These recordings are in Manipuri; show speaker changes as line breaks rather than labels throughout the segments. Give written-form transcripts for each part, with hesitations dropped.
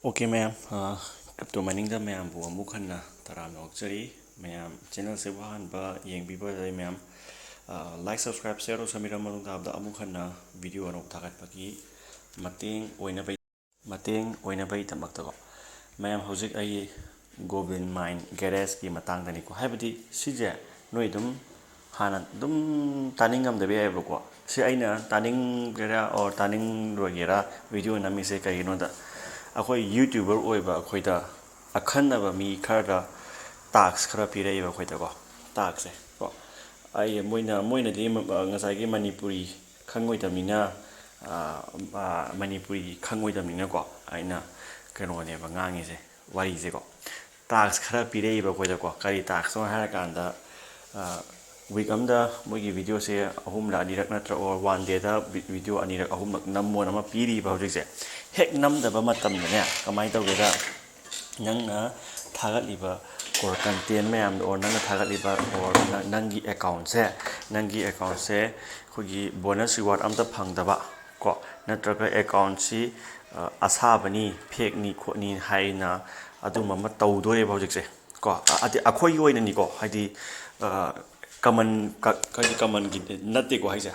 Okay, ma'am. Crypto mining da ma'am bu amuk hanna taram nokchari ma'am channel se wahan ba yeng biba dai ma'am like subscribe share ro samira malung da amuk hanna video anok thagat pagi mateng oina bai tamak ta ko ma'am hojik ai Goblin mine garage ki matang da ni ko habidi sije noi dum hana dum taning am da be ai ko si aina taning gera or taning ro gera video na mi se kai no da akhoi YouTuber oiba akhoi da akhannaba mi khara tax khara pirei ba khoi da ko tax e ko ai moina di ngasai gi manipuri khangoi da mina manipuri khangoi da mina ko aina keno ne ba ngangi se wari se ko tax khara pirei ba khoi da ko kari tax so hara kan da week amda mogi video se ahum la ni rak natra or one day da video ani rak ahum nammo nama piri ba hojik se hek nam da ba matam ne kamai tau ge da nang na thagat liba or content mayam or nang na thagat liba or nangi account se khogi bonus reward amta phang da ba ko natraga account si asa bani fake ni kho ni haina adu mama tau do re ba hojik se ko ati akhoi oi na ni ko haidi common gi natte ko haisa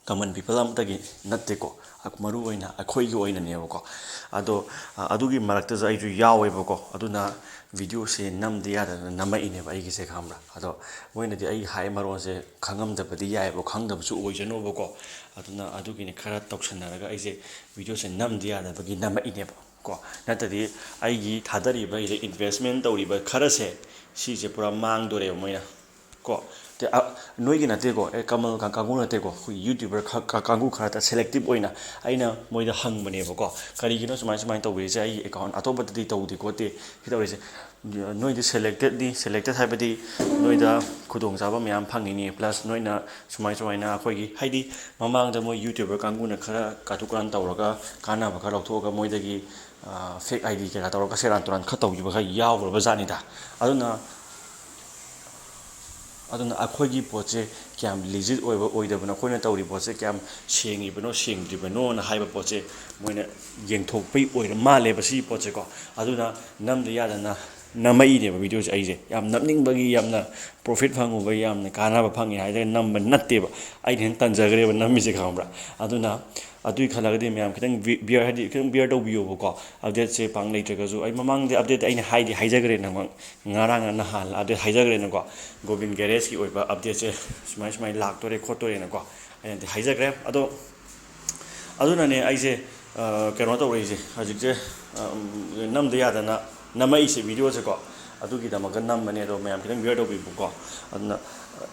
common people am tagi natte ko akmaru oina akhoi gi oina ne ko ado adugi marakta ai ju yawe ko aduna video se nam dia da nama ine ba igi se khamra ado moina di ai hai maron se khangam da badi yae bo khang da bu oi jano ko aduna adugi ne khara toksana raga ai se video se nam dia da bagi nama ine ba ko natadi ai gi thadari ba ire investment tori ba khara se si je pura mang dore moina ko te noi gi na te ko e kamal ka kangu na te ko YouTuber kangu khara ta selective oina aina moida hang bane ba ko kari gi no sumai to we je ai account atoba ti to di ko te hi to se noi di selected hai badi noi da khudong jaba myam phangi ni plus noi na sumai na khoi gi haidi mamang da moi YouTuber kangu na khara katukan tawraga kana ba khara thok ga moida gi fake ID ke ka tawraga seran turan khatau gi ba ga yaw ba jani da aduna akhoi poche kyam legit oiba oidabna khoina tawri poche kyam sengi bano sengdri bano na haiba poche moina yengthok pai oira male ba si poche ko aduna namde yadana namai ne video ai je yam namning bagi yamna profit phangu ba yamna kana ba phangi haide namba natte ba ai hen tanjagre ba nami je khambra aduna adui khalagade myam kitang beer hadi kitang beer do bio ko update se pang nei traga ju ai mamang de update ai haidi haijagre na ngarang na hal ade haijagre na ko Goblin garage ki oiba update se smai lak tore khotore na ko ai de haijagre aduna ne ai je keno to re je hajik je nam de ya da na namai se video se ko adugi da magan nam mane do myam kitang beer do bi ko aduna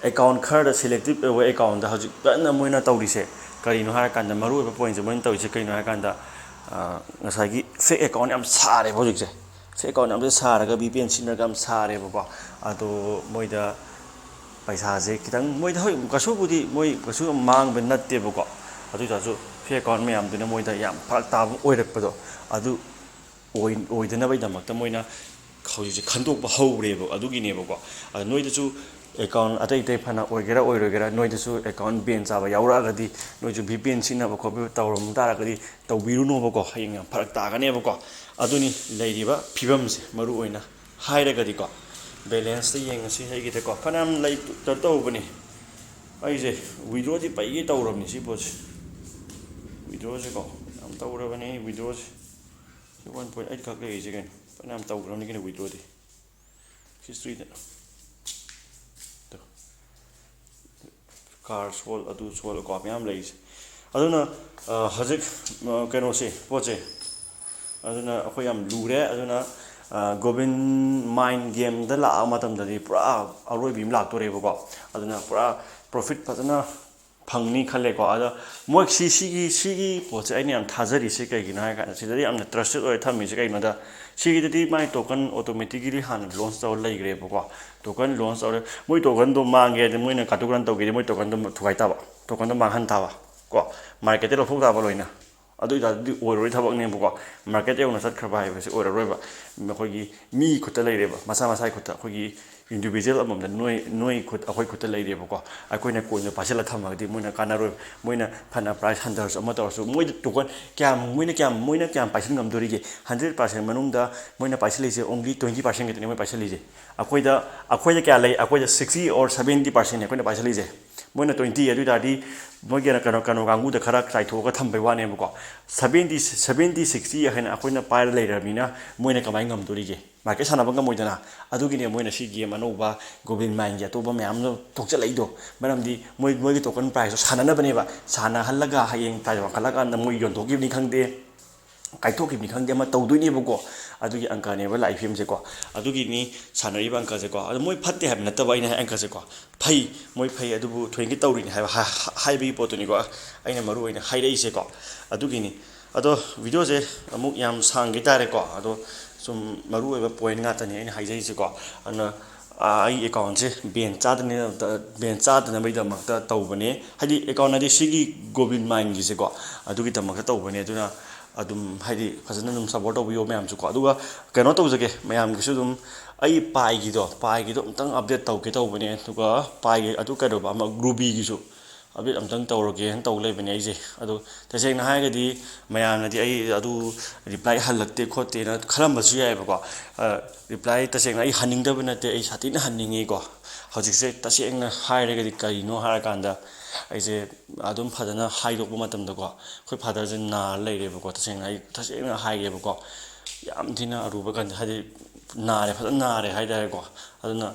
account khar selective account da hajik na moina tawri se kari no hara kanda maru ba point mo ntaw se kari no hara kanda ngasagi fake account am sare project se fake account am sare ga VPN sinna gam sare ba ado moida paisa je kitang moida hoi kasu budi moi kasu mang ben natte ba ko adu ja su fake account me am duna moida yam phak ta oirak pa do adu oidana bai damak ta moina khauji je khandok ba haubre ba adu gi ne ba ko noida su account atai tai phana oigera oirogera noidasu account ban chaba yaura gadi noiju VPN sina ba khobi tawrum tara gadi tawbiru no ba ko hayang pharak ta gane ba ko aduni leiriba phibam se maru oina haira gadi ko balance te yeng si hegi te ko phanam lai to bani ai je withdraw ji pai gi tawrum ni si bo withdraw je ko am tawra bani withdraw 1.8 khak le je gan phanam tawram ni gen withdraw di history da car sol adu sol ko myam leis aduna hajik keno se poche aduna akhoi yam lure aduna Goblin mine game da la matam da di pura aroi bim lak to re ko aduna pura profit patana phangni khale ko ada moi si poche ai yam thajari se kai gina ka sidari am trusted oi thami se kai no da si mai token automatically han launch taw lai gre ko token launch or moi token do mange de moi na katukan taw ge moi token do thuai ta ba token do mang han ta ba ko market lo phok ta ba loina adu da di oroi thabak ne ko market eu na sat khaba hai ba se ora roi ba khoi gi mi khuta lai re ba masa khota khoi gi individual amamda noi khut akhoi khut lai reba ko akoina koina pasela thamagdi moina kanaroi moina phana price hunters ama tawsu moi token moina kyam paisen ngamdori ge 100% manungda moina paiseli je only 20% ge moi paiseli je akoida kya lai akoida 60 or 70% akoina paiseli je moina 20 adu dadi moi gena kano gangu da khara trai thoga thambai wane ko 70 60 hena akoina pair lai ramina moina kamai ngamdori ge market sanaba ngamoidana adugine moina si game anova goblin mine ya toba myam no thokcha laido maramdi moi gi token price sanana baneba sana halaga hayeng tai wa kala kan moi yon thoki ni khangde kai thoki ni khangde ma tawdoi ne bako adugi angka ne ba lai film je ko adugi ni sanari ba angka je ko adu moi phatte habna taba ina angka je ko phai moi phai adubu thoingi tawri ni hai bi potoni ko aina maru aina hai rei je ko adugi ni ado video je amuk yam sang gi tare ko ado sum maru eba point nga tani aina haijai se ko ana ai account je ben chadne bai da makta tawbane hadi account adi sigi goblin mine gi se ko adugi tamakta tawbane aduna adum hadi fazana dum support tawbiyo mayam chu ko aduga kano tawjage mayam gi su dum ai pai gi do umtang update tawke tawbane aduga pai gi adu kado ba ruby gi su update amtang tawroge han taw leibane ai je adu taseng na haigadi mayam nadi ai adu reply halakte khote na kharam basu yai ba ko reply taseng ai haning da bana te ai sati na haningi ko hojik se taseng na haire gadi kai no har kanda ai je adum phadana haidok ba matam da ko khoi father je na leire ba ko taseng na haige ba ko yam thina aruba kan hadi nare phadana nare haida ko aduna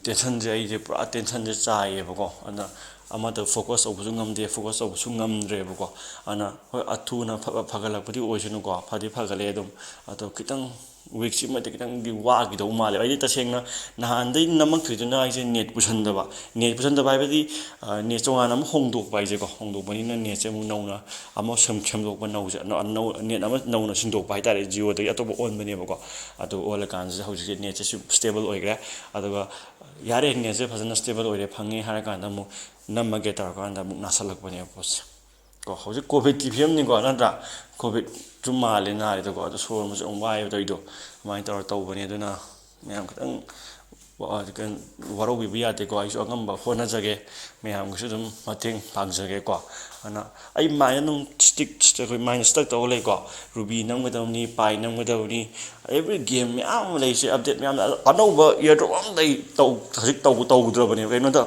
tension je ai je pura tension je chai ba ko ana amada focus obusu ngamde focus obusu ngamdre ba ko ana hoi athuna phagalakpadi oisunu ko phadi phagale dum ato kitang week si ma te kitang di wa gi do male ai ta sengna nahan dei namak thiduna ai je net pusanda ba bai badi net chonga nam hongdok bai je ko hongdok bani na net che mu nauna amo sem dok ba nau je no net ama nauna sindok bai tare jio de atobo on bane ba ko ato all kan je hauji net che stable oigre aduga yare net je phajana stable oire phangi har kan da mu namage tar kan da mu nasalak bane pos ko hauji covid ki film ni ko nandra covid chumale na ri to ko to so mu jong wai do ido mai tar taw bane duna myam katang wa kan waro bi biya te ko ai so ngam ba hona jage myam gu sudum mateng pang jage ko ana ai mai nung stick ko mai stuck to le ko ruby nam ga ni pai nam ga ni every game myam le se update myam anova year rom dai taw thik taw dro bane ke no da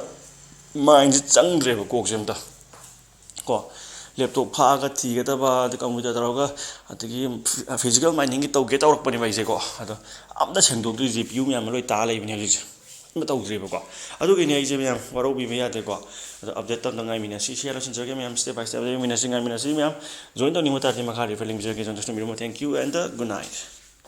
mai chang dre ko jem ta ko laptop phaga thiga daba the computer daroga atigi physical mining to get out pani bai je ko ado amda sengdok du gpu myam loi ta lai bini ji ma to jre ko adu ge ni je myam waro bi ya de ko ado update tam ngai mina si share sin jage myam step by step mina singa mina si myam join to ni mota ti ma khari feeling je ge jon to mi mo thank you and good night.